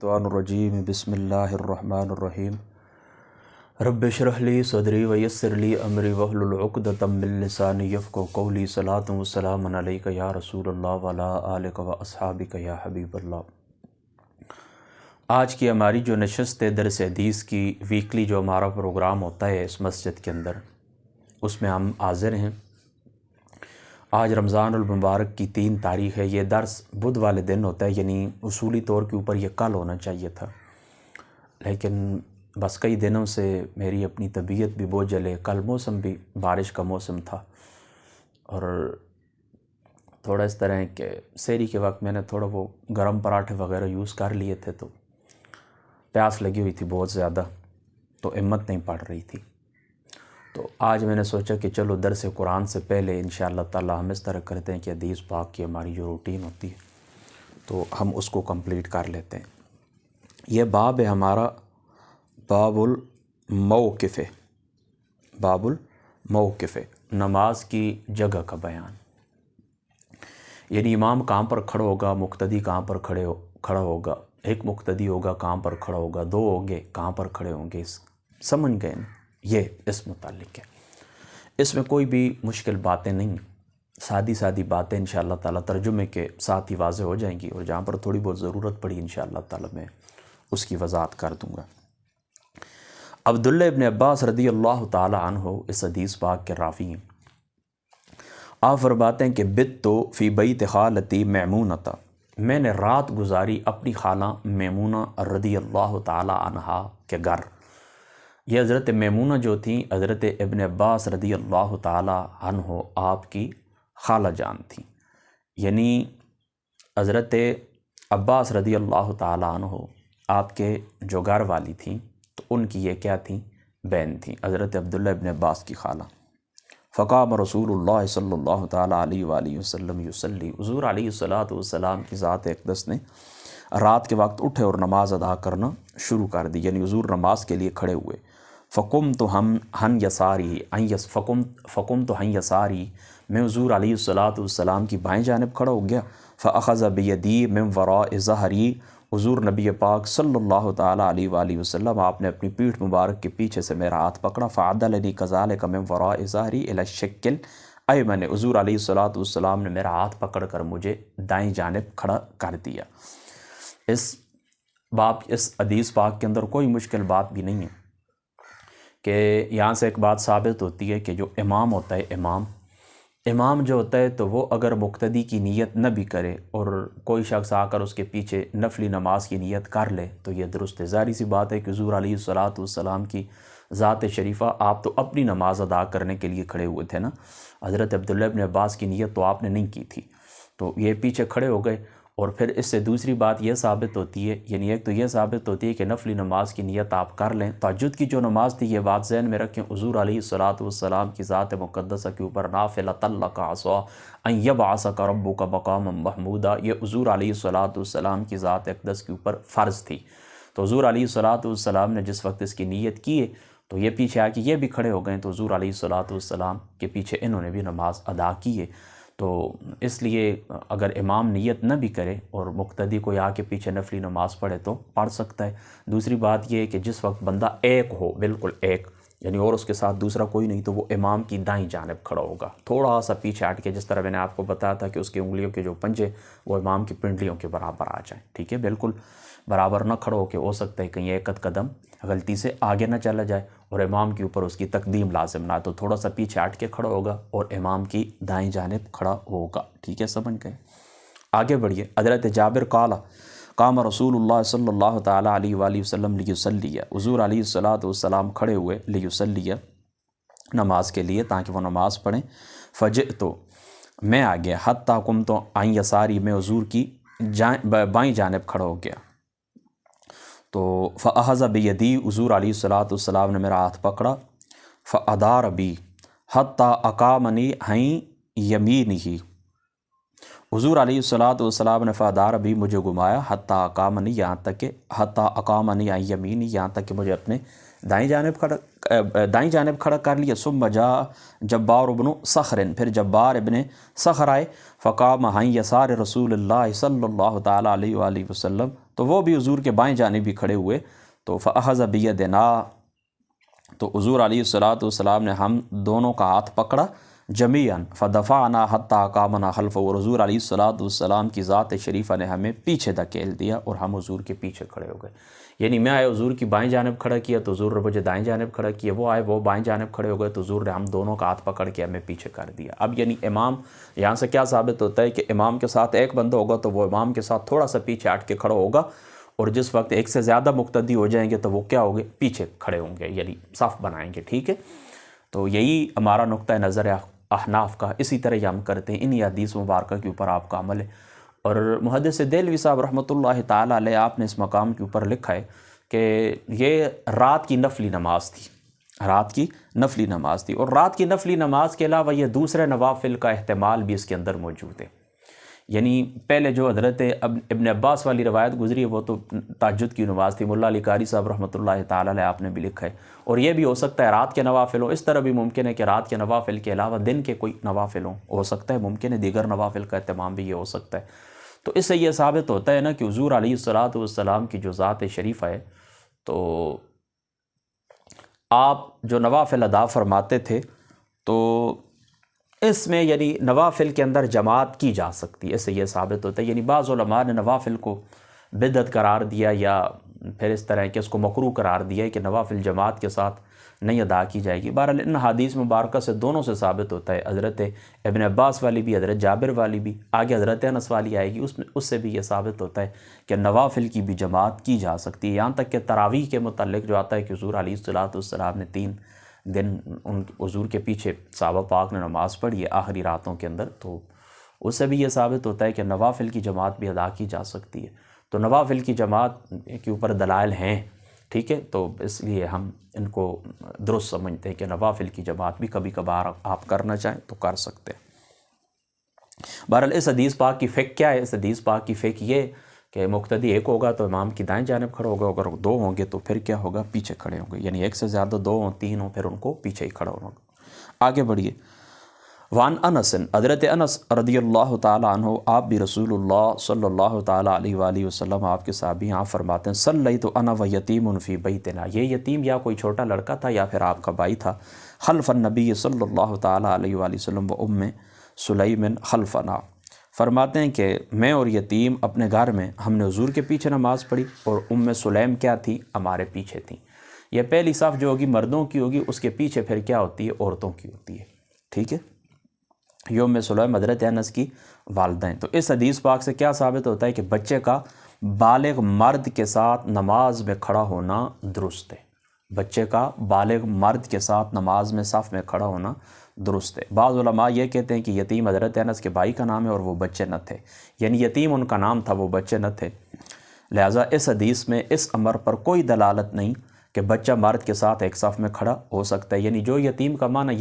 الرجیم بسم اللہ الرحمن الرحیم رب اشرح لی صدری ویسر لی امری واحلل عقدۃ من لسانی یفقهوا قولی صلاۃ و سلام علیک یا رسول اللہ وعلی آلک و اصحابک یا حبیب اللہ۔ آج کی ہماری جو نشست ہے درس حدیث کی ویکلی جو ہمارا پروگرام ہوتا ہے اس مسجد کے اندر، اس میں ہم حاضر ہیں۔ آج رمضان المبارک کی 3 تاریخ ہے۔ یہ درس بدھ والے دن ہوتا ہے، یعنی اصولی طور کے اوپر یہ کل ہونا چاہیے تھا، لیکن بس کئی دنوں سے میری اپنی طبیعت بھی بہت جلے۔ کل موسم بھی بارش کا موسم تھا اور تھوڑا اس طرح ہے کہ سحری کے وقت میں نے تھوڑا وہ گرم پراٹھے وغیرہ یوز کر لیے تھے، تو پیاس لگی ہوئی تھی بہت زیادہ، تو ہمت نہیں پڑ رہی تھی۔ تو آج میں نے سوچا کہ چلو درس قرآن سے پہلے انشاءاللہ تعالی ہم اس طرح کرتے ہیں کہ حدیث پاک کی ہماری جو روٹین ہوتی ہے تو ہم اس کو کمپلیٹ کر لیتے ہیں۔ یہ باب ہے ہمارا باب الموقف، باب الموقف، نماز کی جگہ کا بیان، یعنی امام کہاں پر کھڑا ہوگا، مقتدی کہاں پر کھڑا ہوگا، ایک مقتدی ہوگا کہاں پر کھڑا ہوگا، 2 ہوں گے کہاں پر کھڑے ہوں گے، سمجھ گئے نا؟ یہ اس متعلق ہے۔ اس میں کوئی بھی مشکل باتیں نہیں، سادی سادی باتیں انشاءاللہ تعالیٰ ترجمے کے ساتھ ہی واضح ہو جائیں گی، اور جہاں پر تھوڑی بہت ضرورت پڑی انشاءاللہ تعالیٰ میں اس کی وضاحت کر دوں گا۔ عبداللہ ابن عباس رضی اللہ تعالیٰ عنہ اس حدیث پاک کے راوی ہیں۔ آپ فرماتے ہیں کہ بتّ فی بیت خالتی میمونۃ، میں نے رات گزاری اپنی خالہ میمونہ رضی اللہ تعالیٰ عنہا کے گھر۔ یہ حضرت میمونہ جو تھیں حضرت ابن عباس رضی اللہ تعالیٰ عنہ آپ کی خالہ جان تھیں، یعنی حضرت عباس رضی اللہ تعالیٰ عنہ آپ کے جو گھر والی تھیں تو ان کی یہ کیا تھیں؟ بہن تھیں، حضرت عبداللہ ابن عباس کی خالہ۔ فقام رسول اللہ صلی اللہ تعالیٰ علیہ وآلہ وسلم یصلی، حضور علیہ الصلاۃ والسلام کی ذات اقدس نے رات کے وقت اٹھے اور نماز ادا کرنا شروع کر دی، یعنی حضور نماز کے لیے کھڑے ہوئے۔ فقمت ہن یساری، فقمت ہن یساری، میں حضور علیہ الصلاۃ والسلام کی بائیں جانب کھڑا ہو گیا۔ فاخذ بیدی من وراء ظہری، حضور نبی پاک صلی اللہ تعالیٰ علیہ وآلہ وسلم آپ نے اپنی پیٹھ مبارک کے پیچھے سے میرا ہاتھ پکڑا۔ فعدلنی کذالک من وراء ظہری الی الشق الایمن، حضور علیہ الصلاۃ والسلام نے میرا ہاتھ پکڑ کر مجھے دائیں جانب کھڑا کر دیا۔ اس حدیث پاک کے اندر کوئی مشکل بات بھی نہیں ہے کہ یہاں سے ایک بات ثابت ہوتی ہے کہ جو امام ہوتا ہے، امام جو ہوتا ہے تو وہ اگر مقتدی کی نیت نہ بھی کرے اور کوئی شخص آ کر اس کے پیچھے نفلی نماز کی نیت کر لے تو یہ درست ہے۔ ظاہری سی بات ہے کہ حضور علیہ الصلاۃ والسلام کی ذات شریفہ، آپ تو اپنی نماز ادا کرنے کے لیے کھڑے ہوئے تھے نا، حضرت عبداللہ ابن عباس کی نیت تو آپ نے نہیں کی تھی، تو یہ پیچھے کھڑے ہو گئے۔ اور پھر اس سے دوسری بات یہ ثابت ہوتی ہے، یعنی ایک تو یہ ثابت ہوتی ہے کہ نفلی نماز کی نیت آپ کر لیں۔ تہجد کی جو نماز تھی، یہ بات ذہن میں رکھیں، حضور علیہ الصلاۃ والسلام کی ذات مقدسہ کے اوپر نافلۃ لک عسیٰ ان یبعثک ربک مقاما محمودا، یہ حضور علیہ الصلاۃ والسلام کی ذات اقدس کے اوپر فرض تھی۔ تو حضور علیہ الصلاۃ والسلام نے جس وقت اس کی نیت کی ہے تو یہ پیچھے آ کے یہ بھی کھڑے ہو گئے، تو حضور علیہ الصلاۃ والسلام کے پیچھے انہوں نے بھی نماز ادا کی ہے۔ تو اس لیے اگر امام نیت نہ بھی کرے اور مقتدی کو آ کے پیچھے نفلی نماز پڑھے تو پڑھ سکتا ہے۔ دوسری بات یہ ہے کہ جس وقت بندہ ایک ہو، بالکل ایک، یعنی اور اس کے ساتھ دوسرا کوئی نہیں، تو وہ امام کی دائیں جانب کھڑا ہوگا، تھوڑا سا پیچھے ہٹ کے، جس طرح میں نے آپ کو بتایا تھا کہ اس کی انگلیوں کے جو پنجے وہ امام کی پنڈلیوں کے برابر آ جائیں، ٹھیک ہے، بالکل برابر نہ کھڑا ہو کے، ہو سکتا ہے کہیں ایک قدم غلطی سے آگے نہ چلا جائے اور امام کے اوپر اس کی تقدیم لازم نہ، تو تھوڑا سا پیچھے ہٹ کے کھڑا ہوگا اور امام کی دائیں جانب کھڑا ہوگا، ٹھیک ہے، سمجھ گئے؟ آگے بڑھیے۔ حضرت جابر قال قام رسول اللہ صلی اللہ تعالیٰ علیہ وآلہ وسلم لیصلی، حضور علیہ الصلاۃ والسلام کھڑے ہوئے لیصلی، نماز کے لیے، تاکہ وہ نماز پڑھیں۔ فجئت، میں آ گیا، حتیٰ قمت عن یساری، میں حضور کی بائیں جانب کھڑا ہو گیا۔ تو فاخذ بیدی، حضور علیہ الصلاۃ والسلام نے میرا ہاتھ پکڑا۔ فادار بی حتیٰ اقامنی عن یمینہ، حضور علیہ الصلاۃ والسلام نے فادار بی، مجھے گھمایا، حتیٰ اقامنی، یہاں تک کہ حتیٰ اقامنی عن یمینہ، یہاں تک کہ مجھے اپنے دائیں جانب دائیں جانب کھڑا کر لیا. ثم جاء جبار ابن صخر، پھر جبار ابن صخر آئے. فقام عن یسار رسول اللہ صلی اللہ تعالیٰ علیہ وآلہ وسلم، تو وہ بھی حضور کے بائیں جانب بھی کھڑے ہوئے. تو فاخذ بیدنا، تو حضور علیہ الصلوۃ والسلام نے ہم دونوں کا ہاتھ پکڑا جمیعاً. فدفعنا حتی قامنا خلفہ، اور حضور علیہ الصلوۃ والسلام کی ذات شریفہ نے ہمیں پیچھے دھکیل دیا اور ہم حضور کے پیچھے کھڑے ہو گئے. یعنی میں آئے حضور کی بائیں جانب کھڑا کیا تو حضور نے مجھے دائیں جانب کھڑا کیا، وہ آئے وہ بائیں جانب کھڑے ہو گئے تو حضور نے ہم دونوں کا ہاتھ پکڑ کے ہمیں پیچھے کر دیا. اب یعنی امام یہاں سے کیا ثابت ہوتا ہے کہ امام کے ساتھ ایک بندہ ہوگا تو وہ امام کے ساتھ تھوڑا سا پیچھے ہٹ کے کھڑا ہوگا، اور جس وقت ایک سے زیادہ مقتدی ہو جائیں گے تو وہ کیا ہوگے، پیچھے کھڑے ہوں گے، یعنی صف بنائیں گے. ٹھیک ہے، تو یہی ہمارا نقطہ نظر ہے احناف کا. اسی طرح یہ ہم کرتے ہیں، انہی حدیث مبارکہ کے اوپر آپ کا عمل ہے. اور محدث دہلوی صاحب رحمۃ اللہ تعالیٰ علیہ، آپ نے اس مقام کے اوپر لکھا ہے کہ یہ رات کی نفلی نماز تھی، رات کی نفلی نماز تھی. اور رات کی نفلی نماز کے علاوہ یہ دوسرے نوافل کا احتمال بھی اس کے اندر موجود ہے. یعنی پہلے جو حضرت ابن عباس والی روایت گزری ہے وہ تو تہجد کی نماز تھی. ملا علی قاری صاحب رحمۃ اللہ تعالیٰ علیہ آپ نے بھی لکھا ہے. اور یہ بھی ہو سکتا ہے رات کے نوافل ہوں، اس طرح بھی ممکن ہے کہ رات کے نوافل کے علاوہ دن کے کوئی نوافل ہوں، ہو سکتا ہے، ممکن ہے دیگر نوافل کا اہتمام بھی یہ ہو سکتا ہے. تو اس سے یہ ثابت ہوتا ہے نا کہ حضور علیہ الصلوۃ والسلام کی جو ذات شریفہ ہے، تو آپ جو نوافل ادا فرماتے تھے تو اس میں یعنی نوافل کے اندر جماعت کی جا سکتی ہے. اس سے یہ ثابت ہوتا ہے، یعنی بعض علماء نے نوافل کو بدعت قرار دیا یا پھر اس طرح کہ اس کو مکروہ قرار دیا ہے کہ نوافل جماعت کے ساتھ نہیں ادا کی جائے گی. بہرحال ان حدیث مبارکہ سے دونوں سے ثابت ہوتا ہے، حضرت ابن عباس والی بھی، حضرت جابر والی بھی، آگے حضرت انس والی آئے گی، اس سے بھی یہ ثابت ہوتا ہے کہ نوافل کی بھی جماعت کی جا سکتی ہے. یہاں تک کہ تراویح کے متعلق جو آتا ہے کہ حضور علیہ الصلوۃ والسلام نے 3 دن ان حضور کے پیچھے صحابہ پاک نے نماز پڑھی ہے آخری راتوں کے اندر، تو اس سے بھی یہ ثابت ہوتا ہے کہ نوافل کی جماعت بھی ادا کی جا سکتی ہے. تو نوافل کی جماعت کے اوپر دلائل ہیں، ٹھیک ہے، تو اس لیے ہم ان کو درست سمجھتے ہیں کہ نوافل کی جماعت بھی کبھی کبھار آپ کرنا چاہیں تو کر سکتے ہیں. بہرحال اس حدیث پاک کی فقہ کیا ہے؟ اس حدیث پاک کی فقہ یہ کہ مقتدی ایک ہوگا تو امام کی دائیں جانب کھڑا ہوگا، اگر 2 ہوں گے تو پھر کیا ہوگا، پیچھے کھڑے ہوں گے. یعنی ایک سے زیادہ 2 ہوں 3 ہوں پھر ان کو پیچھے ہی کھڑا ہونا ہوگا. آگے بڑھیے. وان انس، حضرت انس رضی اللہ تعالیٰ عنہ، آپ بھی رسول اللہ صلی اللہ تعالیٰ علیہ وآلہ وسلم آپ کے صحابی، آپ فرماتے ہیں صلیت انا و یتیم فی بیتنا، یہ یتیم یا کوئی چھوٹا لڑکا تھا یا پھر آپ کا بھائی تھا، خلف النبی صلی اللہ تعالیٰ علیہ وآلہ وسلم و ام سلیم خلفنا. فرماتے ہیں کہ میں اور یتیم اپنے گھر میں ہم نے حضور کے پیچھے نماز پڑھی، اور ام سلیم کیا تھی، ہمارے پیچھے تھیں. یہ پہلی صف جو ہوگی مردوں کی ہوگی، اس کے پیچھے پھر کیا ہوتی ہے، عورتوں کی ہوتی ہے. ٹھیک ہے، یہ ام سلیم حضرت انس کی والدہ ہیں. تو اس حدیث پاک سے کیا ثابت ہوتا ہے کہ بچے کا بالغ مرد کے ساتھ نماز میں کھڑا ہونا درست ہے. بچے کا بالغ مرد کے ساتھ نماز میں صف میں کھڑا ہونا درست ہے. بعض علماء یہ کہتے ہیں کہ یتیم حضرت انس کے بھائی کا نام ہے اور وہ بچے نہ تھے، یعنی یتیم ان کا نام تھا، وہ بچے نہ تھے. لہٰذا اس حدیث میں اس امر پر کوئی دلالت نہیں کہ بچہ مرد کے ساتھ ایک صف میں کھڑا ہو سکتا ہے. یعنی جو یتیم کا معنی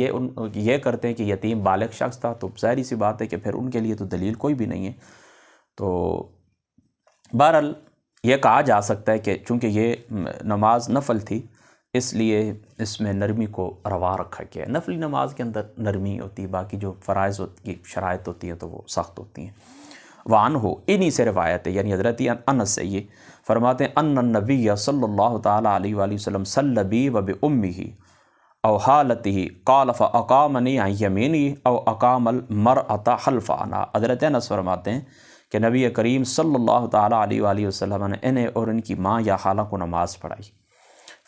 یہ کرتے ہیں کہ یتیم بالغ شخص تھا، تو ظاہری سی بات ہے کہ پھر ان کے لیے تو دلیل کوئی بھی نہیں ہے. تو بہرحال یہ کہا جا سکتا ہے کہ چونکہ یہ نماز نفل تھی اس لیے اس میں نرمی کو روا رکھا گیا ہے. نفلی نماز کے اندر نرمی ہوتی ہے، باقی جو فرائض کی شرائط ہوتی ہیں تو وہ سخت ہوتی ہیں. وعن ہو، انہی سے روایت ہے، یعنی حضرت انس سے یہ فرماتے ہیں ان النبی صلی اللہ تعالیٰ علیہ وآلہ وسلم صلی بی و بأمہ او حالتہ قال فاقامنی عن یمینی او اقام المرأة خلف انا. حضرت انس فرماتے ہیں کہ نبی کریم صلی اللہ تعالیٰ علیہ وآلہ وسلم نے انہیں اور ان کی ماں یا خالہ کو نماز پڑھائی.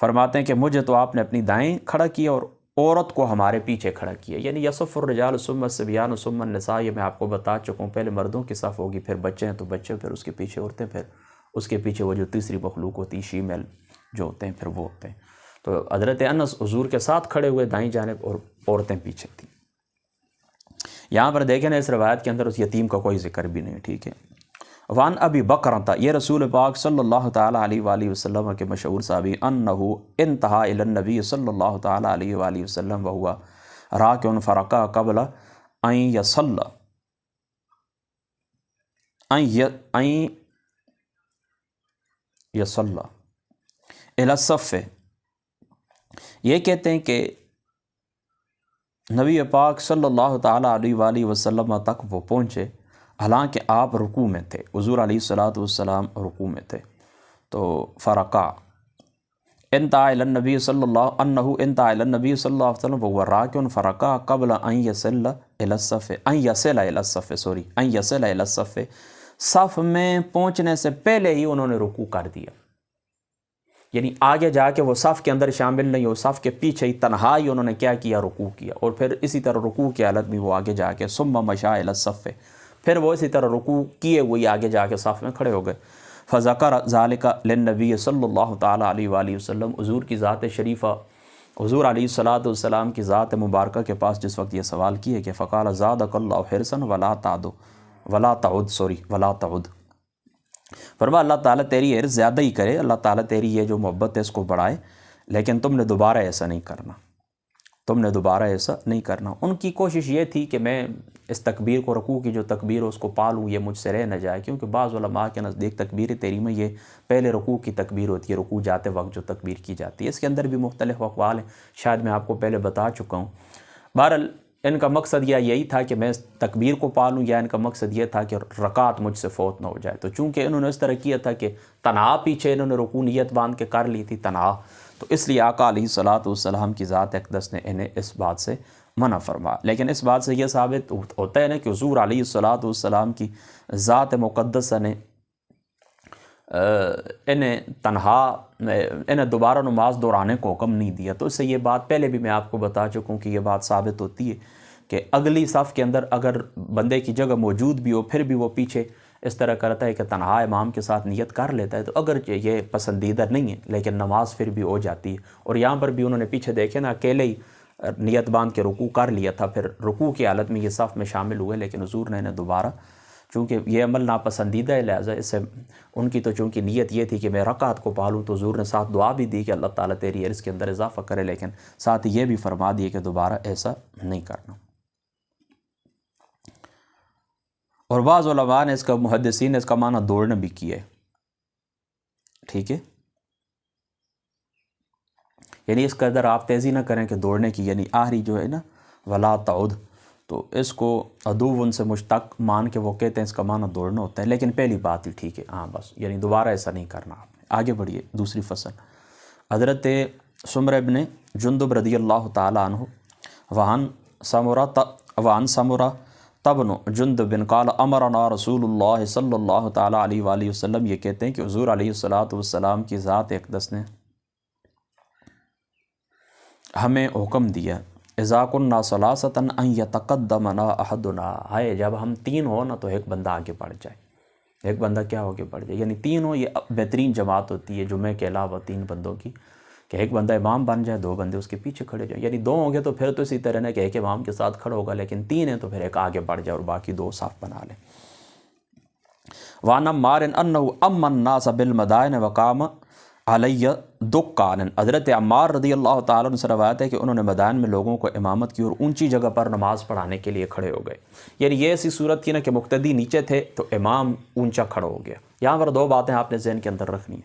فرماتے ہیں کہ مجھے تو آپ نے اپنی دائیں کھڑا کیا اور عورت کو ہمارے پیچھے کھڑا کیا. یعنی یصف الرجال ثم الصبیان ثم النساء، یہ میں آپ کو بتا چکا ہوں. پہلے مردوں کی صف ہوگی، پھر بچے ہیں تو بچے، پھر اس کے پیچھے عورتیں، پھر اس کے پیچھے وہ جو تیسری مخلوق ہوتی ہے شیمیل جو ہوتے ہیں، پھر وہ ہوتے ہیں. تو حضرت انس حضور کے ساتھ کھڑے ہوئے دائیں جانب اور عورتیں پیچھے تھیں. یہاں پر دیکھیں نا اس روایت کے اندر اس یتیم کا کوئی ذکر بھی نہیں. ٹھیک ہے. وان ابی بکرۃ، یہ رسول پاک صلی اللہ تعالیٰ علیہ وآلہ وسلم کے مشہور صحابی، انہ انتہا الی النبی صلی اللہ تعالیٰ علیہ وآلہ وسلم وہوا راکع فرکع قبل ان یصلی الی الصف یہ کہتے ہیں کہ نبی پاک صلی اللہ تعالیٰ علیہ وآلہ وسلم تک وہ پہنچے، حالانکہ آپ رکوع میں تھے، حضور علیہ الصلاۃ والسلام رکوع میں تھے۔ تو فرقا انتہا الی النبی صلی اللہ انتہا الی النبی صلی اللہ علیہ وسلم وهو راکع فرقا قبل ان یصل الی الصف صف میں پہنچنے سے پہلے ہی انہوں نے رکوع کر دیا، یعنی آگے جا کے وہ صف کے اندر شامل نہیں ہو، صف کے پیچھے ہی تنہا ہی انہوں نے کیا کیا، رکوع کیا، اور پھر اسی طرح رکوع کی حالت میں وہ آگے جا کے ثم مشى الی الصف، پھر وہ اسی طرح رکوع کیے وہی آگے جا کے صف میں کھڑے ہو گئے۔ فذکر ذالک للنبی صلی اللہ تعالیٰ علیہ وآلہ وسلم، حضور کی ذات شریفہ، حضور علیہ الصلاۃ والسلام کی ذات مبارکہ کے پاس جس وقت یہ سوال کیے کہ فقال زادک اللہ حرصا ولا تعد، فرمایا اللہ تعالیٰ تیری حرص زیادہ ہی کرے، اللہ تعالیٰ تیری یہ جو محبت ہے اس کو بڑھائے، لیکن تم نے دوبارہ ایسا نہیں کرنا، تم نے دوبارہ ایسا نہیں کرنا۔ ان کی کوشش یہ تھی کہ میں اس تکبیر کو، رکوع کی جو تکبیر ہے اس کو پالوں، یہ مجھ سے رہ نہ جائے، کیونکہ بعض علماء کے نزدیک تکبیر تحریمہ یہ پہلے رکوع کی تکبیر ہوتی ہے، رکوع جاتے وقت جو تکبیر کی جاتی ہے، اس کے اندر بھی مختلف اقوال ہیں، شاید میں آپ کو پہلے بتا چکا ہوں۔ بہرحال ان کا مقصد یہی تھا کہ میں اس تکبیر کو پالوں، یا ان کا مقصد یہ تھا کہ رکعت مجھ سے فوت نہ ہو جائے۔ تو چونکہ انہوں نے اس طرح کیا تھا کہ تنہا پیچھے انہوں نے رکوع نیت باندھ کے کر لی تھی تنہا، تو اس لیے آقا علیہ الصلاۃ والسلام کی ذات اقدس نے انہیں اس بات سے منع فرما۔ لیکن اس بات سے یہ ثابت ہوتا ہے نا کہ حضور علیہ الصلاۃ والسلام کی ذات مقدسہ نے انہیں تنہا، انہیں دوبارہ نماز دہرانے کو حکم نہیں دیا۔ تو اس سے یہ بات پہلے بھی میں آپ کو بتا چکا ہوں کہ یہ بات ثابت ہوتی ہے کہ اگلی صف کے اندر اگر بندے کی جگہ موجود بھی ہو، پھر بھی وہ پیچھے اس طرح کرتا ہے کہ تنہا امام کے ساتھ نیت کر لیتا ہے، تو اگرچہ یہ پسندیدہ نہیں ہے لیکن نماز پھر بھی ہو جاتی ہے۔ اور یہاں پر بھی انہوں نے پیچھے دیکھے نا، اکیلے ہی نیت باندھ کے رکوع کر لیا تھا، پھر رکوع کی حالت میں یہ صف میں شامل ہوئے، لیکن حضور نے انہیں دوبارہ، چونکہ یہ عمل ناپسندیدہ ہے، لہٰذا اس سے ان کی تو چونکہ نیت یہ تھی کہ میں رکعت کو پالوں، تو حضور نے ساتھ دعا بھی دی کہ اللہ تعالیٰ تیری عرض کے اندر اضافہ کرے، لیکن ساتھ یہ بھی فرما دیے کہ دوبارہ ایسا نہیں کرنا۔ اور بعض علماء نے اس کا، محدثین نے اس کا معنی دوڑنا بھی کیا ہے، ٹھیک ہے، یعنی اس قدر آپ تیزی نہ کریں کہ دوڑنے کی، یعنی آخری جو ہے نا ولا تعود، تو اس کو عدو ان سے مشتق مان کے وہ کہتے ہیں اس کا معنی دوڑنا ہوتا ہے، لیکن پہلی بات ہی ٹھیک ہے، ہاں بس، یعنی دوبارہ ایسا نہیں کرنا آپ نے۔ آگے بڑھیے دوسری فصل۔ حضرت سمرہ ابن جندب رضی اللہ تعالیٰ عنہ وعن سمرہ تبن جندب بن قال امرنا رسول اللہ صلی اللہ تعالیٰ علیہ وآلہ وسلم، یہ کہتے ہیں کہ حضور علیہ الصلاۃ والسلام کی ذات اقدس نے ہمیں حکم دیا، اذا کنا ثلاثۃ ان یتقدمنا احدنا، ہے جب ہم تین ہوں نا تو ایک بندہ آگے بڑھ جائے، ایک بندہ کیا آگے بڑھ جائے، یعنی تین ہو، یہ بہترین جماعت ہوتی ہے جمعے کے علاوہ تین بندوں کی، کہ ایک بندہ امام بن جائے، دو بندے اس کے پیچھے کھڑے جائیں، یعنی دو ہوں گے تو پھر تو اسی طرح ہے کہ ایک امام کے ساتھ کھڑا ہوگا، لیکن تین ہیں تو پھر ایک آگے بڑھ جائے اور باقی دو صف بنا لیں۔ وعن عمار انہ اما الناس بالمدائن وقام علیہ دکان، حضرت عمار رضی اللہ تعالیٰ عنہ سے روایت ہے کہ انہوں نے میدان میں لوگوں کو امامت کی اور اونچی جگہ پر نماز پڑھانے کے لیے کھڑے ہو گئے، یعنی یہ ایسی صورت تھی نا کہ مقتدی نیچے تھے تو امام اونچا کھڑا ہو گیا۔ یہاں پر دو باتیں آپ نے ذہن کے اندر رکھنی ہیں،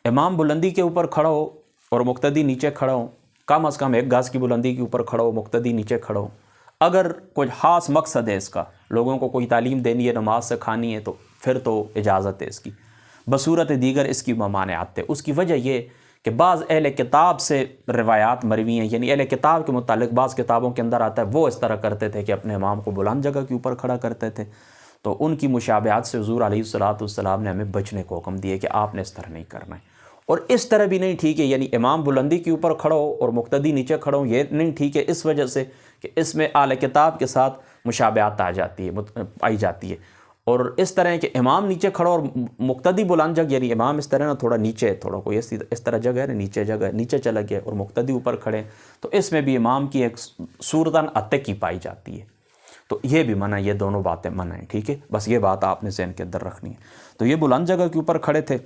امام بلندی کے اوپر کھڑا ہو اور مقتدی نیچے کھڑا ہو، کم از کم ایک گز کی بلندی کے اوپر کھڑا ہو، مقتدی نیچے کھڑا ہو، اگر کوئی خاص مقصد ہے اس کا، لوگوں کو کوئی تعلیم دینی ہے، نماز سکھانی ہے، تو پھر تو اجازت ہے اس کی، بصورت دیگر اس کی ممانعت ہے۔ اس کی وجہ یہ کہ بعض اہل کتاب سے روایات مروی ہیں، یعنی اہل کتاب کے متعلق بعض کتابوں کے اندر آتا ہے وہ اس طرح کرتے تھے کہ اپنے امام کو بلند جگہ کے اوپر کھڑا کرتے تھے، تو ان کی مشابہات سے حضور علیہ الصلاۃ والسلام نے ہمیں بچنے کو حکم دیے کہ آپ نے اس طرح نہیں کرنا ہے۔ اور اس طرح بھی نہیں ٹھیک ہے، یعنی امام بلندی کے اوپر کھڑا ہو اور مقتدی نیچے کھڑا ہو، یہ نہیں ٹھیک ہے، اس وجہ سے کہ اس میں اہل کتاب کے ساتھ مشابہات آئی جاتی ہے۔ اور اس طرح کہ امام نیچے کھڑا اور مقتدی بلند جگہ، یعنی امام اس طرح نا تھوڑا نیچے، تھوڑا کوئی اس طرح جگہ ہے نا، نیچے جگہ نیچے چلا گیا اور مقتدی اوپر کھڑے، تو اس میں بھی امام کی ایک صورتاً اتقی پائی جاتی ہے، تو یہ بھی منع، یہ دونوں باتیں منع ہیں، ٹھیک ہے، بس یہ بات آپ نے ذہن کے اندر رکھنی ہے۔ تو یہ بلند جگہ کے اوپر کھڑے تھے،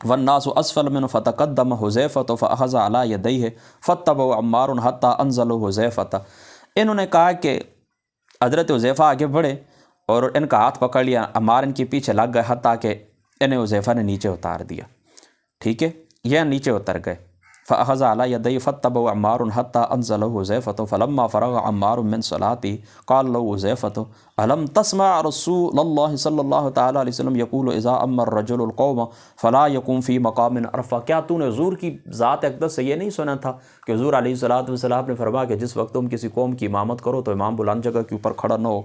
والناس اسفل منه فتقدم حذیفة فاخذ على یدیہ فاتبعوا عمار حتى انزلوا حذیفة، انہوں نے کہا کہ حضرت حذیفہ آگے بڑھے اور ان کا ہاتھ پکڑ لیا، عمار ان کے پیچھے لگ گئے حتیٰ کہ انہیں حذیفہ نے نیچے اتار دیا، ٹھیک ہے، یہ نیچے اتر گئے، فأخذ على يديه فاتبعه عمار حتى أنزله حذيفة فلما فرغ عمار من صلاته قال له حذيفة ألم تسمع رسول الله صلى الله تعالى عليه وسلم يقول إذا أما الرجل القوم فلا يقوم في مقام عرفة؟ کیا تو نے حضور کی ذات اقدس سے یہ نہیں سنا تھا کہ حضور علیہ الصلوۃ والسلام نے فرمایا کہ جس وقت تم کسی قوم کی امامت کرو تو امام بلند جگہ کے اوپر کھڑا نہ ہو،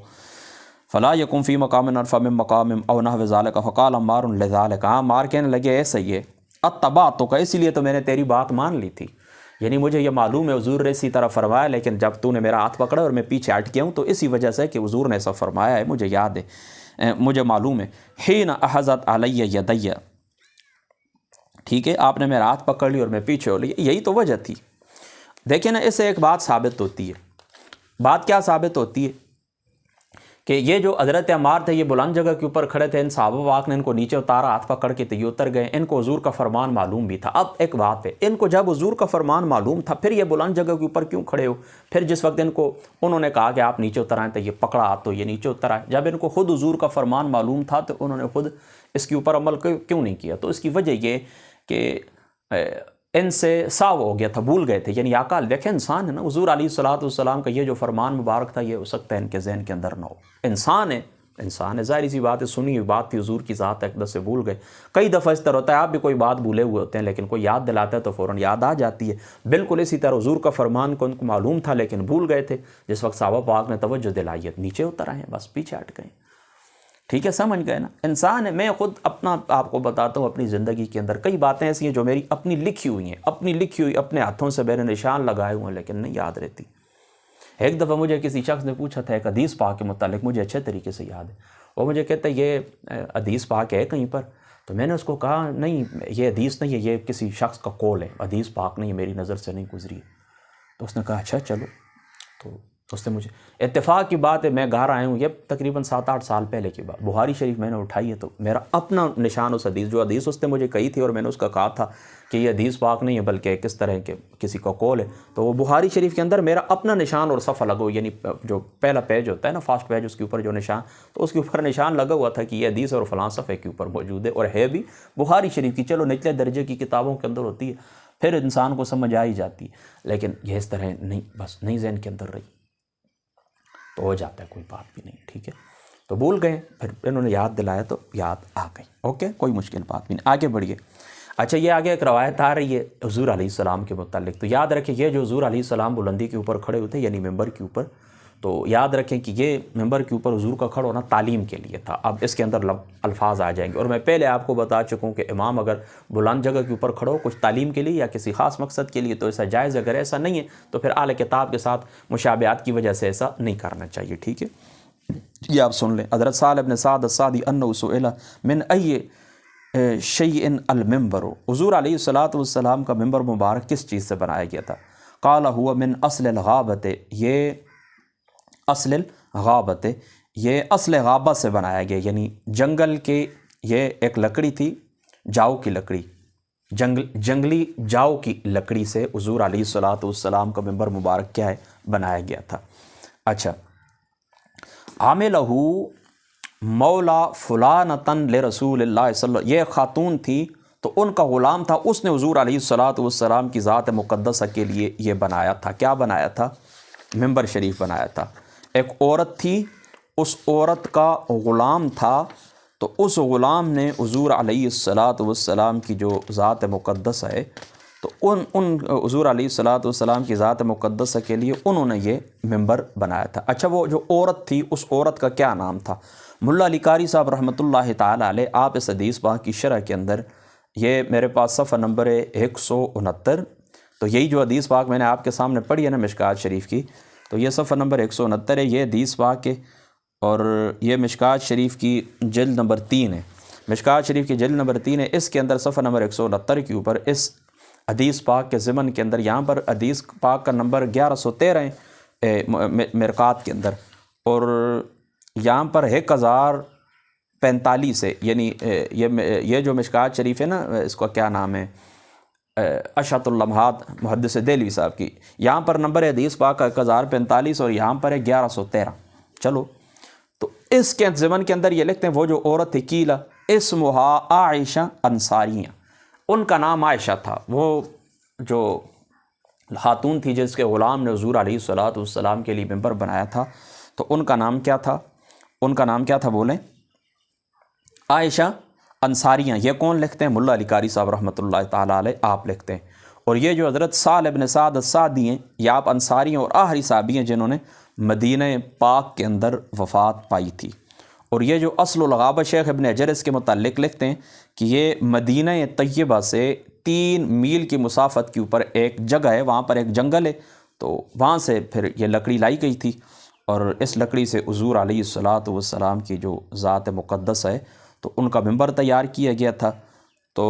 فلا یقوم فی مقام عرفہ من مقام او نحو ذلك فقال عمار لذلك، عمار کہنے لگے ایسا ہی ہے، اتبعتک، اسی لیے تو میں نے تیری بات مان لی تھی، یعنی مجھے یہ معلوم ہے حضور نے اسی طرح فرمایا، لیکن جب تو نے میرا ہاتھ پکڑا اور میں پیچھے ہٹ گیا ہوں تو اسی وجہ سے کہ حضور نے ایسا فرمایا ہے، مجھے یاد ہے، مجھے معلوم ہے۔ حین احظت علی یدی، ٹھیک ہے، آپ نے میرا ہاتھ پکڑ لی اور میں پیچھے ہو لی، یہی تو وجہ تھی۔ دیکھیں نا، اس سے ایک بات ثابت ہوتی ہے۔ بات کیا ثابت ہوتی ہے؟ کہ یہ جو حضرت عمار تھے، یہ بلند جگہ کے اوپر کھڑے تھے، ان صحابہ پاک نے ان کو نیچے اتارا، ہاتھ پکڑ کے تو یہ اتر گئے، ان کو حضور کا فرمان معلوم بھی تھا۔ اب ایک بات ہے، ان کو جب حضور کا فرمان معلوم تھا، پھر یہ بلند جگہ کے اوپر کیوں کھڑے ہو؟ پھر جس وقت انہوں نے کہا کہ آپ نیچے اتر آئیں تو یہ پکڑا ہاتھ تو یہ نیچے اتر آئے، جب ان کو خود حضور کا فرمان معلوم تھا تو انہوں نے خود اس کے اوپر عمل کیوں نہیں کیا؟ تو اس کی وجہ یہ کہ ان سے ساو ہو گیا تھا، بھول گئے تھے، یعنی آقا دیکھیں انسان ہے نا، حضور علیہ الصلوۃ والسلام کا یہ جو فرمان مبارک تھا یہ ہو سکتا ہے ان کے ذہن کے اندر نہ ہو، انسان ہے، ظاہری سی بات ہے، سنی ہوئی بات تھی، حضور کی ذات اقدس سے بھول گئے۔ کئی دفعہ اس طرح ہوتا ہے، آپ بھی کوئی بات بھولے ہوئے ہوتے ہیں لیکن کوئی یاد دلاتا ہے تو فوراً یاد آ جاتی ہے۔ بالکل اسی طرح حضور کا فرمان کو ان کو معلوم تھا لیکن بھول گئے تھے، جس وقت صحابہ پاک نے توجہ دلائی ہے نیچے اتر آئے، بس پیچھے ہٹ گئے۔ ٹھیک ہے، سمجھ گئے نا؟ انسان ہے۔ میں خود اپنا آپ کو بتاتا ہوں، اپنی زندگی کے اندر کئی باتیں ایسی ہیں جو میری اپنی لکھی ہوئی ہیں، اپنے ہاتھوں سے میں نے نشان لگائے ہوئے ہیں لیکن نہیں یاد رہتی۔ ایک دفعہ مجھے کسی شخص نے پوچھا تھا ایک حدیث پاک کے متعلق، مجھے اچھے طریقے سے یاد ہے، وہ مجھے کہتا ہے یہ حدیث پاک ہے کہیں پر؟ تو میں نے اس کو کہا نہیں، یہ حدیث نہیں ہے، یہ کسی شخص کا قول ہے، حدیث پاک نہیں ہے، میری نظر سے نہیں گزری ہے۔ تو اس نے کہا اچھا چلو، تو اس نے مجھے، اتفاق کی بات ہے، میں گھر آیا ہوں، یہ تقریباً 7-8 سال پہلے کی بات، بخاری شریف میں نے اٹھائی ہے، تو میرا اپنا نشان اس حدیث، جو حدیث اس نے مجھے کہی تھی اور میں نے اس کا کہا تھا کہ یہ حدیث پاک نہیں ہے بلکہ کس طرح کے کسی کا قول ہے، تو وہ بخاری شریف کے اندر میرا اپنا نشان اور صفحہ لگا ہوا، یعنی جو پہلا پیج ہوتا ہے نا، فرسٹ پیج، اس کے اوپر جو نشان، تو اس کے اوپر نشان لگا ہوا تھا کہ یہ حدیث اور فلاں صفحے کے اوپر موجود ہے، اور ہے بھی بخاری شریف کی۔ چلو نچلے درجے کی کتابوں کے اندر ہوتی ہے، پھر انسان کو سمجھ آ ہی جاتی ہے، لیکن یہ اس طرح نہیں، بس نہیں ذہن کے اندر رہی تو ہو جاتا ہے، کوئی بات بھی نہیں، ٹھیک ہے۔ تو بھول گئے، پھر انہوں نے یاد دلایا تو یاد آ گئی، اوکے، کوئی مشکل بات بھی نہیں، آگے بڑھیے۔ اچھا، یہ آگے ایک روایت آ رہی ہے حضور علیہ السلام کے متعلق، تو یاد رکھیں یہ جو حضور علیہ السلام بلندی کے اوپر کھڑے ہوتے یعنی ممبر کے اوپر، تو یاد رکھیں کہ یہ ممبر کے اوپر حضور کا کھڑا ہونا تعلیم کے لیے تھا۔ اب اس کے اندر الفاظ آ جائیں گے، اور میں پہلے آپ کو بتا چکا ہوں کہ امام اگر بلند جگہ کے اوپر کھڑا ہو کچھ تعلیم کے لیے یا کسی خاص مقصد کے لیے تو ایسا جائز، اگر ایسا نہیں ہے تو پھر اہل کتاب کے ساتھ مشابہات کی وجہ سے ایسا نہیں کرنا چاہیے، ٹھیک ہے۔ یہ آپ سن لیں، حضرت سہل بن سعد الساعدی انہ سئل من ای شیء المنبر، حضور علیہ الصلوۃ والسلام کا ممبر مبارک کس چیز سے بنایا گیا تھا؟ قال هو من اصل الغابۃ، یہ اصل الغابۃ، یہ اصل غابہ سے بنایا گیا، یعنی جنگل کے، یہ ایک لکڑی تھی، جاؤ کی لکڑی، جنگلی جاؤ کی لکڑی سے حضور علیہ الصلوۃ والسلام کا ممبر مبارک کیا ہے؟ بنایا گیا تھا۔ اچھا، عاملہ مولا فلانتن لرسول اللہ صلی اللہ، یہ خاتون تھی تو ان کا غلام تھا، اس نے حضور علیہ الصلوۃ والسلام کی ذات مقدسہ کے لیے یہ بنایا تھا۔ کیا بنایا تھا؟ ممبر شریف بنایا تھا۔ ایک عورت تھی، اس عورت کا غلام تھا، تو اس غلام نے حضور علیہ الصلوۃ والسلام کی جو ذات مقدسہ ہے، تو ان حضور علیہ الصلوۃ والسلام کی ذات مقدسہ کے لیے انہوں نے یہ ممبر بنایا تھا۔ اچھا، وہ جو عورت تھی اس عورت کا کیا نام تھا؟ ملا علی قاری صاحب رحمۃ اللہ تعالیٰ علیہ، آپ اس حدیث پاک کی شرح کے اندر، یہ میرے پاس صفحہ نمبر ہے 169، تو یہی جو حدیث پاک میں نے آپ کے سامنے پڑھی ہے نا مشکوٰۃ شریف کی، تو یہ صفحہ نمبر 169 ہے، یہ حدیث پاک ہے، اور یہ مشکوٰۃ شریف کی جلد نمبر 3 ہے، مشکوٰۃ شریف کی جلد نمبر 3 ہے، اس کے اندر صفحہ نمبر 169 کے اوپر اس حدیث پاک کے ضمن کے اندر، یہاں پر حدیث پاک کا نمبر 1113 ہے مرقات کے اندر، اور یہاں پر 1045 ہے، یعنی یہ جو مشکوٰۃ شریف ہے نا، اس کا کیا نام ہے، اشعۃ اللمحات محدث دہلوی صاحب کی، یہاں پر نمبر حدیث پاک کا 1045 اور یہاں پر ہے 1113۔ چلو، تو اس کے ضمن کے اندر یہ لکھتے ہیں وہ جو عورت تھی، قیل اسمہا عائشہ انصاریہ، ان کا نام عائشہ تھا، وہ جو خاتون تھی جس کے غلام نے حضور علیہ الصلوۃ والسلام کے لیے ممبر بنایا تھا، تو ان کا نام کیا تھا؟ ان کا نام کیا تھا بولیں؟ عائشہ انصاریہ۔ یہ کون لکھتے ہیں؟ ملا علی قاری صاحب رحمۃ اللہ تعالیٰ علیہ آپ لکھتے ہیں۔ اور یہ جو حضرت سہل ابن سعد الساعدی ہیں، یہ آپ انصاری اور آخری صحابی ہیں جنہوں نے مدینہ پاک کے اندر وفات پائی تھی۔ اور یہ جو اصل الغابہ شیخ ابن حجر اس کے متعلق لکھتے ہیں کہ یہ مدینہ طیبہ سے 3 میل کی مسافت کے اوپر ایک جگہ ہے، وہاں پر ایک جنگل ہے، تو وہاں سے پھر یہ لکڑی لائی گئی تھی، اور اس لکڑی سے حضور علیہ الصلوۃ والسلام کی جو ذات مقدس ہے تو ان کا ممبر تیار کیا گیا تھا۔ تو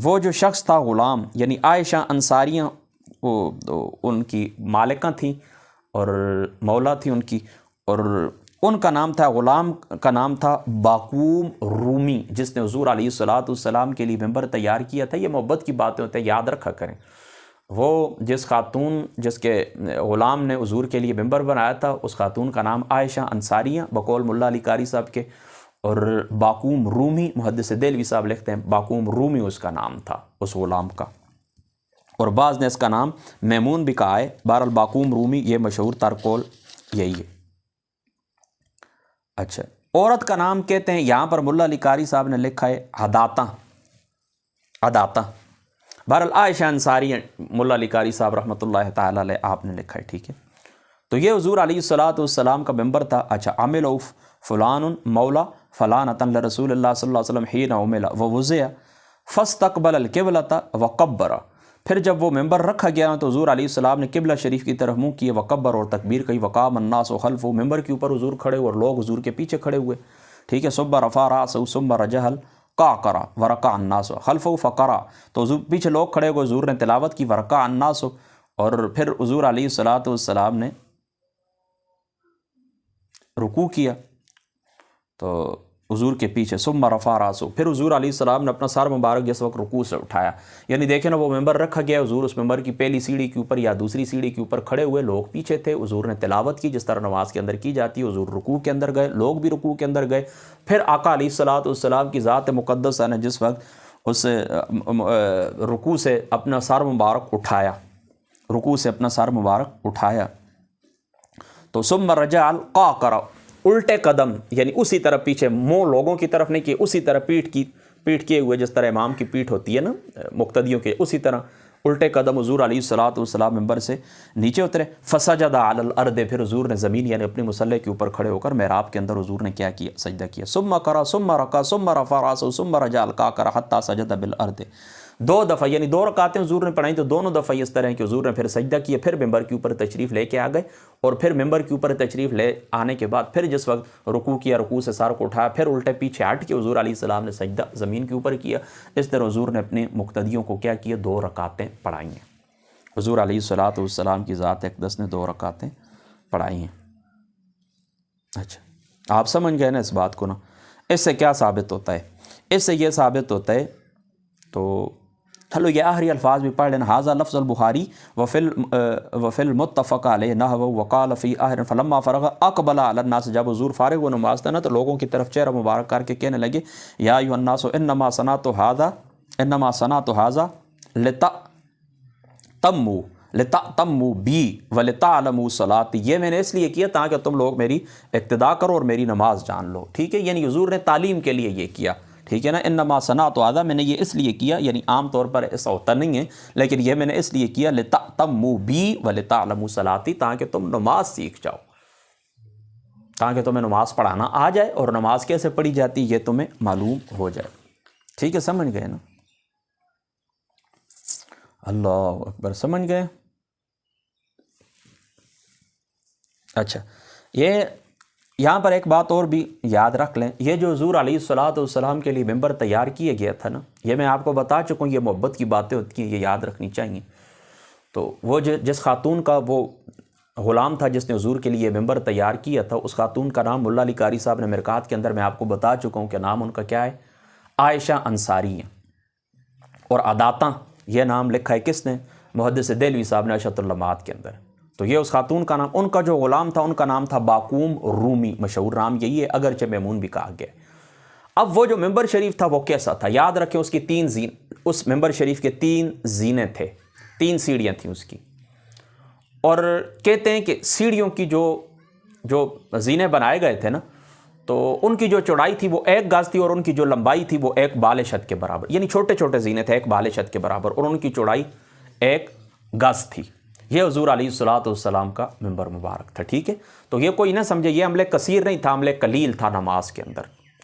وہ جو شخص تھا غلام، یعنی عائشہ انصاریہ، وہ ان کی مالکہ تھیں اور مولا تھی ان کی، اور ان کا نام تھا، غلام کا نام تھا باقوم رومی، جس نے حضور علیہ الصلوۃ والسلام کے لیے ممبر تیار کیا تھا۔ یہ محبت کی باتیں ہوتے ہیں، یاد رکھا کریں۔ وہ جس خاتون، جس کے غلام نے حضور کے لیے ممبر بنایا تھا، اس خاتون کا نام عائشہ انصاریہ بقول ملا علی قاری صاحب کے، اور باقوم رومی محدث دہلوی صاحب لکھتے ہیں باقوم رومی اس کا نام تھا اس غلام کا، اور بعض نے اس کا نام میمون بھی کہا ہے۔ بہرحال باقوم رومی یہ مشہور تر قول یہی ہے۔ اچھا، عورت کا نام کہتے ہیں، یہاں پر ملا علی قاری صاحب نے لکھا ہے عداتہ، عداتہ۔ بہرحال عائشہ انصاری ملا علی قاری صاحب رحمۃ اللہ تعالیٰ علیہ آپ نے لکھا ہے، ٹھیک ہے۔ تو یہ حضور علیہ الصلوۃ والسلام کا ممبر تھا۔ اچھا، عمل فلان مولا فلانۃ لرسول اللہ صلی اللہ علیہ وسلم حین عمل ووضع فاستقبل القبلۃ وکبر۔ پھر جب وہ ممبر رکھا گیا تو حضور علیہ السلام نے قبلہ شریف کی طرف منہ کیے، وکبر اور تکبیر کہی، وقام الناس خلفہ، ممبر کے اوپر حضور کھڑے ہوئے اور لوگ حضور کے پیچھے کھڑے ہوئے، ٹھیک ہے۔ ثم رفع رأسہ ثم رجع قعقرا ورکع الناس خلفہ فقرأ، تو حضور پیچھے لوگ کھڑے ہوئے، حضور نے تلاوت کی، ورکع الناس، اور پھر حضور علیہ الصلوۃ والسلام نے رکوع کیا تو حضور کے پیچھے، ثم رفع رأسہ، پھر حضور علیہ السلام نے اپنا سر مبارک جس وقت رکوع سے اٹھایا، یعنی دیکھیں نا وہ ممبر رکھا گیا، حضور اس ممبر کی پہلی سیڑھی کے اوپر یا دوسری سیڑھی کے اوپر کھڑے ہوئے، لوگ پیچھے تھے، حضور نے تلاوت کی جس طرح نماز کے اندر کی جاتی ہے، حضور رکوع کے اندر گئے، لوگ بھی رکوع کے اندر گئے، پھر آقا علیہ الصلوۃ والسلام کی ذات مقدس نے جس وقت اس رکوع سے اپنا سر مبارک اٹھایا، رکوع سے اپنا سر مبارک اٹھایا، تو ثم رجع القعقرا، الٹے قدم، یعنی اسی طرح پیچھے، منہ لوگوں کی طرف نہیں کیے، اسی طرح پیٹھ کیے ہوئے، جس طرح امام کی پیٹھ ہوتی ہے نا مقتدیوں کے، اسی طرح الٹے قدم حضور علیہ الصلوۃ والسلام ممبر سے نیچے اترے، فسجد علی الارض، پھر حضور نے زمین یعنی اپنے مصلی کے اوپر کھڑے ہو کر محراب کے اندر حضور نے کیا کیا؟ سجدہ کیا۔ ثم قرأ ثم رکع ثم رفع رأسہ ثم رجع القعقرا حتی سجد بالارض، 2 دفعہ یعنی 2 رکعتیں حضور نے پڑھائیں، تو دونوں دفعہ اس طرح کہ حضور نے پھر سجدہ کیا، پھر ممبر کے اوپر تشریف لے کے آ گئے، اور پھر ممبر کے اوپر تشریف لے آنے کے بعد پھر جس وقت رکوع کیا، رکوع سے سر کو اٹھایا، پھر الٹے پیچھے ہٹ کے حضور علیہ السلام نے سجدہ زمین کے اوپر کیا۔ اس طرح حضور نے اپنے مقتدیوں کو کیا کیا؟ 2 رکعتیں پڑھائی ہیں۔ حضور علیہ الصلوۃ والسلام کی ذات اقدس نے 2 رکعتیں پڑھائی ہیں۔ اچھا، آپ سمجھ گئے نا اس بات کو نا؟ اس سے کیا ثابت ہوتا ہے؟ اس سے یہ ثابت ہوتا ہے، تو چلو یہ آخری الفاظ بھی پڑھ لینا۔ ھذا لفظ البخاری وفی المتفق علیہ نحو وقال فی آخر فلما فرغ اقبل علی الناس، جب حضور فارغ و نماز تھا نا تو لوگوں کی طرف چہرہ مبارک کر کے کہنے لگے، یا ایھا الناس انما صنعت ھذا لتأتموا بی ولتعلموا صلاتی، یہ میں نے اس لیے کیا تاکہ تم لوگ میری اقتداء کرو اور میری نماز جان لو، ٹھیک ہے۔ یعنی حضور نے تعلیم کے لیے یہ کیا، ٹھیک ہے نا۔ انما صنعت ھذا، میں نے یہ اس لیے کیا، یعنی عام طور پر ایسا ہوتا نہیں ہے، لیکن یہ میں نے اس لیے کیا، لتأتموا بی ولتعلموا صلاتی، تاکہ تم نماز سیکھ جاؤ، تاکہ تمہیں نماز پڑھانا آ جائے اور نماز کیسے پڑھی جاتی یہ تمہیں معلوم ہو جائے، ٹھیک ہے، سمجھ گئے نا؟ اللہ اکبر، سمجھ گئے؟ اچھا، یہ یہاں پر ایک بات اور بھی یاد رکھ لیں، یہ جو حضور علیہ الصلوۃ والسلام کے لیے ممبر تیار کیا گیا تھا نا، یہ میں آپ کو بتا چکا ہوں، یہ محبت کی باتیں ہوتی ہیں، یہ یاد رکھنی چاہیے۔ تو وہ جس خاتون کا وہ غلام تھا جس نے حضور کے لیے ممبر تیار کیا تھا، اس خاتون کا نام ملا علی قاری صاحب نے مرکات کے اندر میں آپ کو بتا چکا ہوں کہ نام ان کا کیا ہے، عائشہ انصاری ہے، اور عداتہ یہ نام لکھا ہے کس نے؟ محدث دہلوی صاحب نے اشرۃ اللمعات کے اندر۔ تو یہ اس خاتون کا نام، ان کا جو غلام تھا ان کا نام تھا باقوم رومی، مشہور نام یہی ہے، اگرچہ میمون بھی کہا گیا۔ اب وہ جو ممبر شریف تھا وہ کیسا تھا؟ یاد رکھیں اس کی 3 اس ممبر شریف کے 3 زینے تھے، 3 سیڑھیاں تھیں اس کی، اور کہتے ہیں کہ سیڑھیوں کی جو زینے بنائے گئے تھے نا، تو ان کی جو چوڑائی تھی وہ 1 گز تھی، اور ان کی جو لمبائی تھی وہ 1 بالِ چھت کے برابر، یعنی چھوٹے چھوٹے زینے تھے 1 بالِ چھت کے برابر، اور ان کی چوڑائی 1 گز تھی۔ یہ حضور علیہ الصلوۃ والسلام کا منبر مبارک تھا، ٹھیک ہے۔ تو یہ کوئی نہ سمجھے یہ عمل کثیر نہیں تھا، عمل قلیل تھا نماز کے اندر،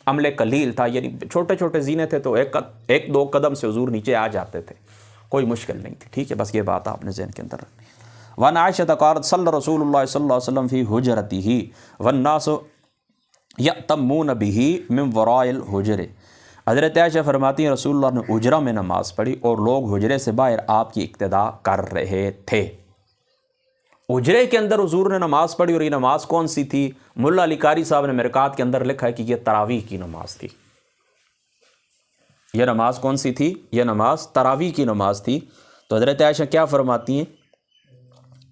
عمل قلیل تھا، یعنی چھوٹے چھوٹے زینے تھے تو 1-2 قدم سے حضور نیچے آ جاتے تھے، کوئی مشکل نہیں تھی، ٹھیک ہے۔ بس یہ بات آپ نے ذہن کے اندر رکھنی۔ وَعَنْ عَائِشَةَ قَالَتْ صَلَّى رسول اللہ صلی اللہ علیہ وسلم فی حجرتہ وَالنَّاسُ یأتمون بہ من وراء الحجر۔ حضرت عائشہ فرماتی ہیں رسول اللہ نے حجرہ میں نماز پڑھی اور لوگ حجرے سے باہر آپ کی اقتداء کر رہے تھے۔ حجرے کے اندر حضور نے نماز پڑھی، اور یہ نماز کون سی تھی؟ ملا علی قاری صاحب نے مرقات کے اندر لکھا ہے کہ یہ تراویح کی نماز تھی۔ یہ نماز کون سی تھی؟ یہ نماز تراویح کی نماز تھی۔ تو حضرت عائشہ کیا فرماتی ہیں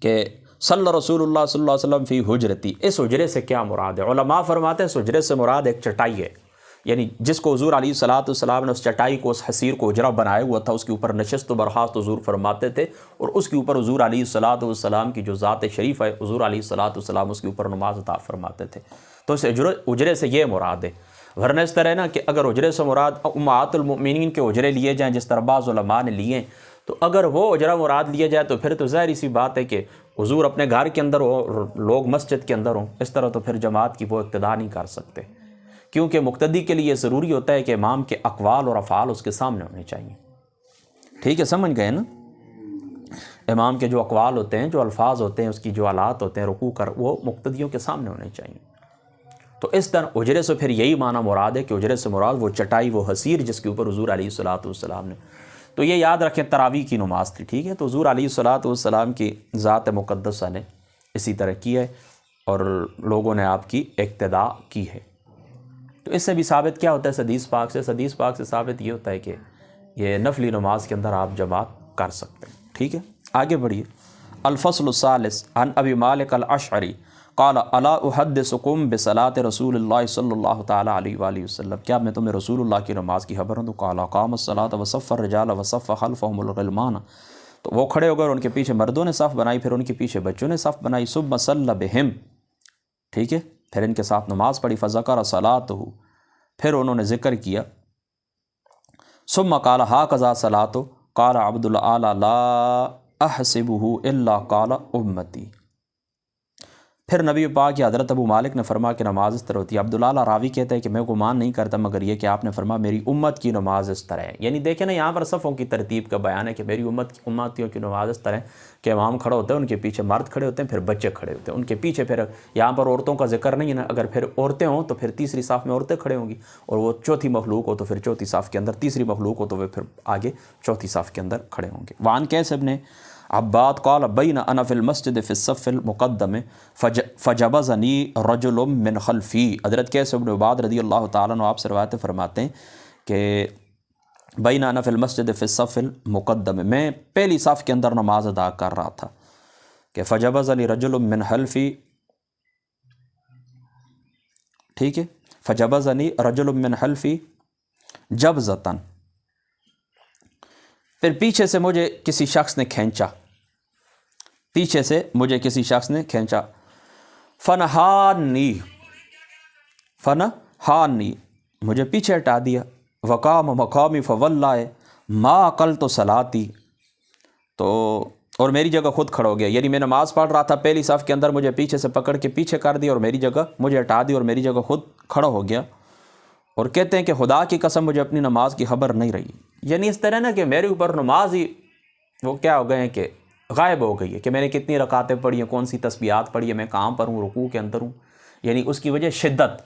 کہ صلی رسول اللہ صلی اللہ علیہ وسلم فی حجرتی، اس حجرے سے کیا مراد ہے؟ علماء فرماتے ہیں اس حجرے سے مراد ایک چٹائی ہے، یعنی جس کو حضور علیہ الصلوۃ والسلام نے اس چٹائی کو، اس حصیر کو حجرہ بنایا ہوا تھا، اس کے اوپر نشست و برخاست حضور فرماتے تھے، اور اس کے اوپر حضور علیہ الصلوۃ والسلام کی جو ذات شریف ہے، حضور علیہ الصلوۃ والسلام اس کے اوپر نماز عطا فرماتے تھے۔ تو اس حجرے سے یہ مراد ہے، ورنہ اس طرح نا کہ اگر حجرے سے مراد امہات المؤمنین کے حجرے لیے جائیں جس طرح بعض علماء نے لیے، تو اگر وہ حجرہ مراد لیا جائے تو پھر تو ظاہری سی بات ہے کہ حضور اپنے گھر کے اندر ہو اور لوگ مسجد کے اندر ہوں، اس طرح تو پھر جماعت کی وہ اقتداء نہیں کر سکتے، کیونکہ مقتدی کے لیے ضروری ہوتا ہے کہ امام کے اقوال اور افعال اس کے سامنے ہونے چاہیے، ٹھیک ہے، سمجھ گئے نا؟ امام کے جو اقوال ہوتے ہیں، جو الفاظ ہوتے ہیں، اس کی جو آلات ہوتے ہیں رکوع کر، وہ مقتدیوں کے سامنے ہونے چاہیے۔ تو اس طرح حجرے سے پھر یہی معنی مراد ہے کہ حجرے سے مراد وہ چٹائی، وہ حصیر جس کے اوپر حضور علیہ الصلوۃ والسلام نے، تو یہ یاد رکھیں تراویح کی نماز تھی، ٹھیک ہے۔ تو حضور علیہ الصلوۃ والسلام کی ذات مقدسہ نے اسی طرح کی ہے، اور لوگوں نے آپ کی اقتداء کی ہے۔ تو اس سے بھی ثابت کیا ہوتا ہے؟ حدیث پاک سے، حدیث پاک سے ثابت یہ ہوتا ہے کہ یہ نفلی نماز کے اندر آپ جماعت کر سکتے ہیں، ٹھیک ہے۔ آگے بڑھیے۔ الفصل الثالث عن ابی مالک الاشعری قال الا احدثکم بصلاۃ رسول اللہ صلی اللہ تعالیٰ علیہ وآلہ وسلم، کیا میں تمہیں رسول اللہ کی نماز کی خبر دوں؟ قال قام الصلاۃ وصف الرجال وصف خلفهم الغلمان، تو وہ کھڑے ہو گئے اور ان کے پیچھے مردوں نے صف بنائی، پھر ان کے پیچھے بچوں نے صف بنائی، ثم صلی بہم، ٹھیک ہے، پھر ان کے ساتھ نماز پڑھی، فذکر صلاتہ، پھر انہوں نے ذکر کیا، ثم قال ھکذا صلاۃ، قال عبد الاعلی لا احسبہ الا قال امتی، پھر نبی پاک کی حضرت ابو مالک نے فرما کہ نماز اس طرح ہوتی ہے۔ عبداللہ راوی کہتا ہے کہ میں گمان نہیں کرتا مگر یہ کہ آپ نے فرما میری امت کی نماز اس طرح ہے، یعنی دیکھیں نا یہاں پر صفوں کی ترتیب کا بیان ہے کہ میری امتیوں کی نماز اس طرح ہے کہ امام کھڑا ہوتا ہے، ان کے پیچھے مرد کھڑے ہوتے ہیں، پھر بچے کھڑے ہوتے ہیں، ان کے پیچھے پھر یہاں پر عورتوں کا ذکر نہیں ہے نا، اگر پھر عورتیں ہوں تو پھر تیسری صف میں عورتیں کھڑے ہوں گی، اور وہ چوتھی مخلوق ہو تو پھر چوتھی صف کے اندر، تیسری مخلوق ہو تو وہ پھر آگے چوتھی صف کے اندر کھڑے ہوں گے۔ وعن قیس بن عباد قال بین انا فی المسجد فی الصف المقدم فجبزنی رجل من خلفی، حضرت قیس بن عباد رضی اللہ تعالیٰ عنہ آپ سے روایت فرماتے ہیں کہ بین انا فی المسجد فی الصف المقدم، میں پہلی صف کے اندر نماز ادا کر رہا تھا کہ فجبزنی رجل من خلفی، ٹھیک ہے، فجبزنی رجل من خلفی جبزتن، پھر پیچھے سے مجھے کسی شخص نے کھینچا، پیچھے سے مجھے کسی شخص نے کھینچا، فنہانی مجھے پیچھے ہٹا دیا، وقام مقامی فواللہ ما عقلت صلاتی، تو اور میری جگہ خود کھڑا ہو گیا، یعنی میں نماز پڑھ رہا تھا پہلی صف کے اندر، مجھے پیچھے سے پکڑ کے پیچھے کر دیا اور میری جگہ مجھے ہٹا دی اور میری جگہ خود کھڑا ہو گیا، اور کہتے ہیں کہ خدا کی قسم مجھے اپنی نماز کی خبر نہیں رہی، یعنی اس طرح نا کہ میرے اوپر نماز ہی وہ کیا ہو گئے ہیں کہ غائب ہو گئی ہے، کہ میں نے کتنی رکعتیں پڑھی ہیں، کون سی تسبیحات پڑھی ہیں، میں کہاں پر ہوں، رکوع کے اندر ہوں، یعنی اس کی وجہ شدت،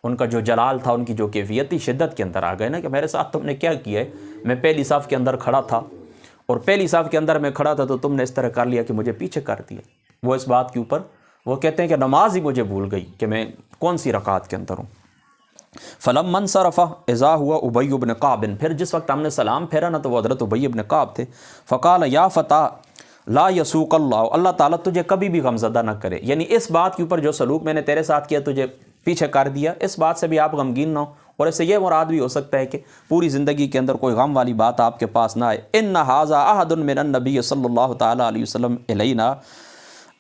ان کا جو جلال تھا، ان کی جو کیفیت تھی، شدت کے اندر آ گئے نا کہ میرے ساتھ تم نے کیا کیا ہے، میں پہلی صف کے اندر کھڑا تھا، اور پہلی صف کے اندر میں کھڑا تھا تو تم نے اس طرح کر لیا کہ مجھے پیچھے کر دیا، وہ اس بات کے اوپر وہ کہتے ہیں کہ نماز ہی مجھے بھول گئی کہ میں کون سی رکعت کے اندر ہوں۔ فلما انصرف اذا ہوا ابی بن کعب، پھر جس وقت ہم نے سلام پھیرا نا تو وہ حضرت ابی بن کعب تھے، فقال یا فتح لا یسوق اللہ، اللہ تعالیٰ تجھے کبھی بھی غمزدہ نہ کرے، یعنی اس بات کے اوپر جو سلوک میں نے تیرے ساتھ کیا، تجھے پیچھے کر دیا، اس بات سے بھی آپ غمگین نہ ہو، اور اس سے یہ مراد بھی ہو سکتا ہے کہ پوری زندگی کے اندر کوئی غم والی بات آپ کے پاس نہ آئے. ان ھذا عہد من النبی صلی اللہ تعالیٰ علیہ وسلم الینا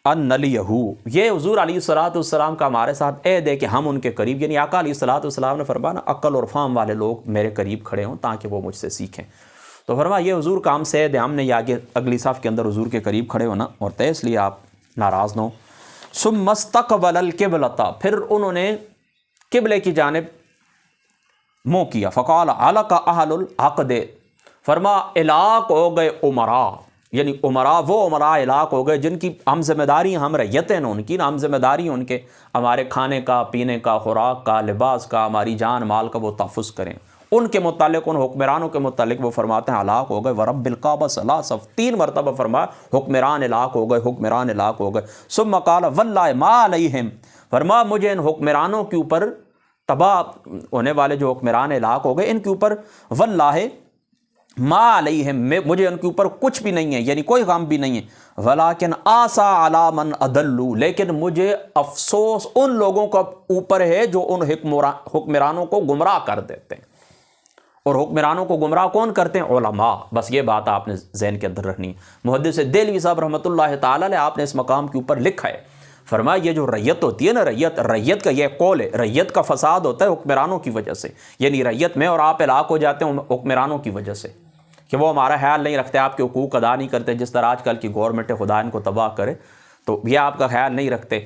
ان نلیہو، یہ حضور علیہ الصلوۃ والسلام کا ہمارے ساتھ عہد ہے کہ ہم ان کے قریب، یعنی آقا علیہ الصلوۃ والسلام نے فرمایا عقل اور فہم والے لوگ میرے قریب کھڑے ہوں تاکہ وہ مجھ سے سیکھیں. تو فرمایا یہ حضور کا ہم سے عہد ہے، ہم نے یہ آگے اگلی صف کے اندر حضور کے قریب کھڑے ہونا اور طے، اس لیے آپ ناراض نہ ہوں. ثم استقبل القبلۃ، پھر انہوں نے قبلے کی جانب منہ کیا. فقال علق اہل العقد، فرما الاق ہو گئے عمرا، یعنی عمرا وہ عمرا الاق ہو گئے جن کی ہم ذمہ داری، ہم ریتیں ان کی نا، ہم ذمہ داری ان کے، ہمارے کھانے کا، پینے کا، خوراک کا، لباس کا، ہماری جان مال کا وہ تحفظ کریں. ان کے متعلق، ان حکمرانوں کے متعلق وہ فرماتے ہیں ہلاک ہو گئے. ورب الکعبہ ثلاث، 3 مرتبہ فرمایا حکمران ہلاک ہو گئے، حکمران ہلاک ہو گئے. ثم قال واللہ ما علیہم، فرمایا مجھے ان حکمرانوں کے اوپر، تباہ ہونے والے جو حکمران ہلاک ہو گئے ان کے اوپر، واللہ ما علیہم، مجھے ان کے اوپر کچھ بھی نہیں ہے، یعنی کوئی غم بھی نہیں ہے. ولیکن آسا علی من اضلوا، لیکن مجھے افسوس ان لوگوں کا اوپر ہے جو ان حکمرانوں کو گمراہ کر دیتے ہیں. اور حکمرانوں کو گمراہ کون کرتے ہیں؟ علماء. بس یہ بات آپ نے ذہن کے اندر رکھنی ہے. محدث دہلوی صاحب رحمۃ اللہ تعالی علیہ آپ نے اس مقام کے اوپر لکھا ہے، فرمایا یہ جو ریت ہوتی ہے نا، ریت کا یہ قول ہے، ریت کا فساد ہوتا ہے حکمرانوں کی وجہ سے، یعنی ریت میں اور آپ ہلاک ہو جاتے ہیں حکمرانوں کی وجہ سے، کہ وہ ہمارا خیال نہیں رکھتے، آپ کے حقوق ادا نہیں کرتے. جس طرح آج کل کی گورنمنٹ خدا ان کو تباہ کرے، تو یہ آپ کا خیال نہیں رکھتے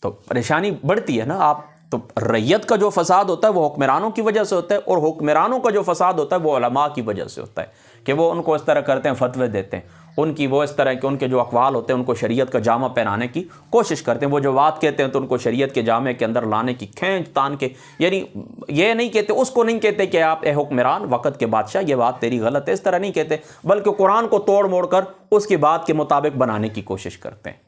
تو پریشانی بڑھتی ہے نا. آپ تو ریت کا جو فساد ہوتا ہے وہ حکمرانوں کی وجہ سے ہوتا ہے، اور حکمرانوں کا جو فساد ہوتا ہے وہ علماء کی وجہ سے ہوتا ہے، کہ وہ ان کو اس طرح کرتے ہیں، فتوے دیتے ہیں، ان کی وہ اس طرح کہ ان کے جو اقوال ہوتے ہیں ان کو شریعت کا جامہ پہنانے کی کوشش کرتے ہیں. وہ جو بات کہتے ہیں تو ان کو شریعت کے جامع کے اندر لانے کی کھینچ تان کے، یعنی یہ نہیں کہتے، اس کو نہیں کہتے کہ آپ اے حکمران وقت کے بادشاہ یہ بات تیری غلط ہے، اس طرح نہیں کہتے، بلکہ قرآن کو توڑ موڑ کر اس کی بات کے مطابق بنانے کی کوشش کرتے ہیں.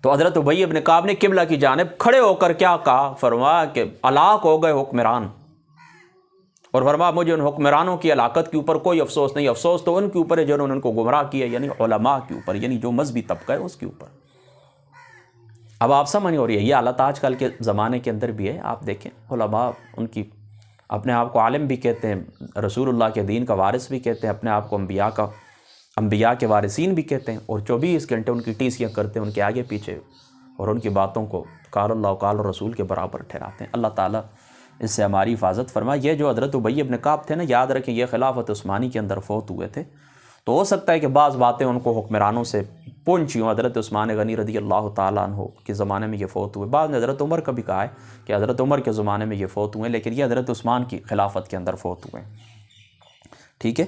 تو حضرت ابی ابن کعب نے قبلہ کی جانب کھڑے ہو کر کیا کہا؟ فرمایا کہ ہلاک ہو گئے حکمران، اور فرمایا مجھے ان حکمرانوں کی ہلاکت کے اوپر کوئی افسوس نہیں، افسوس تو ان کے اوپر ہے جنہوں نے ان کو گمراہ کیا، یعنی علماء کے اوپر، یعنی جو مذہبی طبقہ ہے اس کے اوپر. اب آپ سمجھ ہو رہی ہے یہ حالت آج کل کے زمانے کے اندر بھی ہے. آپ دیکھیں علماء ان کی اپنے آپ کو عالم بھی کہتے ہیں، رسول اللہ کے دین کا وارث بھی کہتے ہیں، اپنے آپ کو انبیاء کے وارثین بھی کہتے ہیں، اور 24 گھنٹے ان کی ٹیسیاں کرتے ہیں ان کے آگے پیچھے، اور ان کی باتوں کو قال اللہ و قال رسول کے برابر ٹھہراتے ہیں. اللہ تعالیٰ اس سے ہماری حفاظت فرمائے. یہ جو حضرت ابی ابن کعب تھے نا، یاد رکھیں یہ خلافت عثمانی کے اندر فوت ہوئے تھے، تو ہو سکتا ہے کہ بعض باتیں ان کو حکمرانوں سے پہنچی ہوں. حضرت عثمان غنی رضی اللہ تعالیٰ عنہ کے زمانے میں یہ فوت ہوئے. بعض نے حضرت عمر کا بھی کہا ہے کہ حضرت عمر کے زمانے میں یہ فوت ہوئے، لیکن یہ حضرت عثمان کی خلافت کے اندر فوت ہوئے. ٹھیک ہے،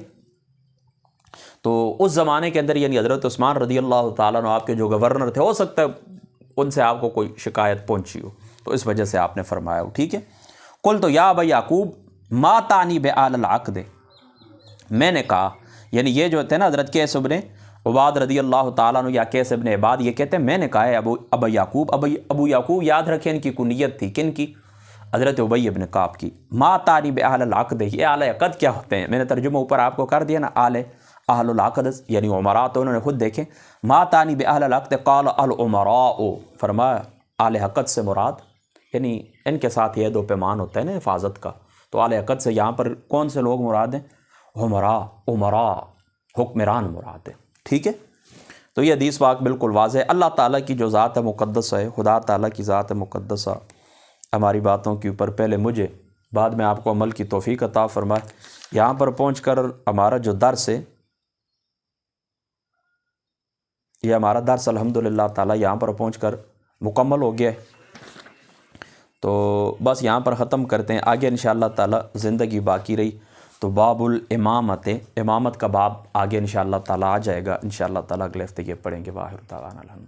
تو اس زمانے کے اندر یعنی حضرت عثمان رضی اللہ تعالیٰ عنہ آپ کے جو گورنر تھے، ہو سکتا ہے ان سے آپ کو کوئی شکایت پہنچی ہو، تو اس وجہ سے آپ نے فرمایا ہو. ٹھیک ہے، قل تو یا ابا یعقوب ما تعنی بآل العقد، میں نے کہا، یعنی یہ جو تھے نا حضرت قیس ابن عباد رضی اللہ تعالیٰ عنہ یا قیس ابن عباد، یہ کہتے ہیں میں نے کہا ہے ابا یعقوب. ابو یعقوب یاد رکھیں ان کی کنیت تھی، کن کی؟ حضرت ابی ابن کعب کی. ما تعنی بآل العقد، یہ اہل عقد کیا ہوتے ہیں؟ میں نے ترجمہ اوپر آپ کو کر دیا نا، اہل العقد یعنی عمراء، تو انہوں نے خود دیکھیں ما تعنی بآل العقد قال العمراء، فرمایا اہل عقد سے مراد یعنی ان کے ساتھ یہ 2 پیمان ہوتا ہے نا حفاظت کا، تو اہل عقد سے یہاں پر کون سے لوگ مراد ہیں؟ عمراء حکمران مراد ہے. ٹھیک ہے، تو یہ حدیث پاک بالکل واضح ہے. اللہ تعالیٰ کی جو ذات مقدس ہے، خدا تعالیٰ کی ذات مقدسہ ہماری باتوں کے اوپر پہلے مجھے، بعد میں آپ کو عمل کی توفیق عطا فرمائے. یہاں پر پہنچ کر ہمارا جو درس ہے، یہ ہمارا درس الحمدللہ تعالیٰ یہاں پر پہنچ کر مکمل ہو گیا ہے. تو بس یہاں پر ختم کرتے ہیں. آگے انشاءاللہ تعالیٰ زندگی باقی رہی تو باب الامامت، امامت کا باب آگے انشاءاللہ تعالیٰ آ جائے گا. انشاءاللہ تعالیٰ اگلے ہفتے یہ پڑھیں گے. واخر دعوانا الحمد.